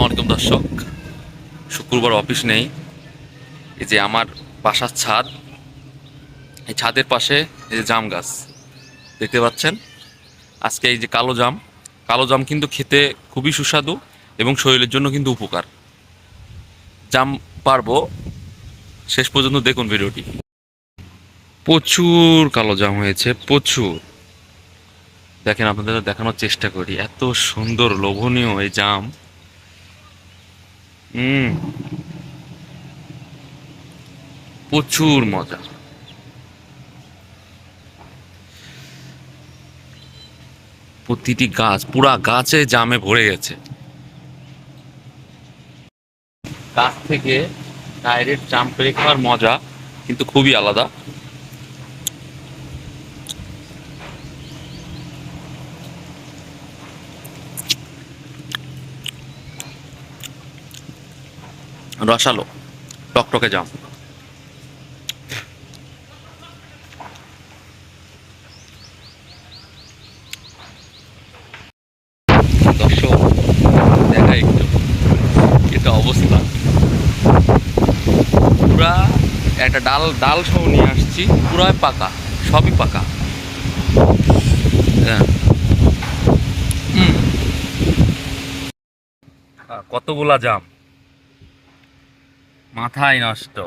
আসসালামু আলাইকুম দর্শক। শুক্রবার অফিস নেই। এই যে আমার বাসার ছাদ, এই ছাদের পাশে এই যে জাম গাছ দেখতে পাচ্ছেন। আজকে এই যে কালো জাম কিন্তু খেতে খুবই সুস্বাদু এবং শরীরের জন্য কিন্তু উপকার। জাম পারবো, শেষ পর্যন্ত দেখুন ভিডিওটি। প্রচুর কালো জাম হয়েছে, প্রচুর। দেখেন, আপনাদের দেখানোর চেষ্টা করি, এত সুন্দর লোভনীয় এই জাম। হুম, প্রচুর মজা। প্রতিটি গাছ, পুরা গাছে জামে ভরে গেছে। গাছ থেকে ডাইরেক্ট জাম পেড়ে খাওয়ার মজা কিন্তু খুবই আলাদা। রসালো, টকটকে জাম। দর্শক, দেখা একটু এটা অবস্থা। পুরা একটা ডাল ডাল সহ নিয়ে আসছি, পুরাই পাকা, সবই পাকা। হ্যাঁ। হুম। কতগুলা জাম, মাথায় নষ্ট।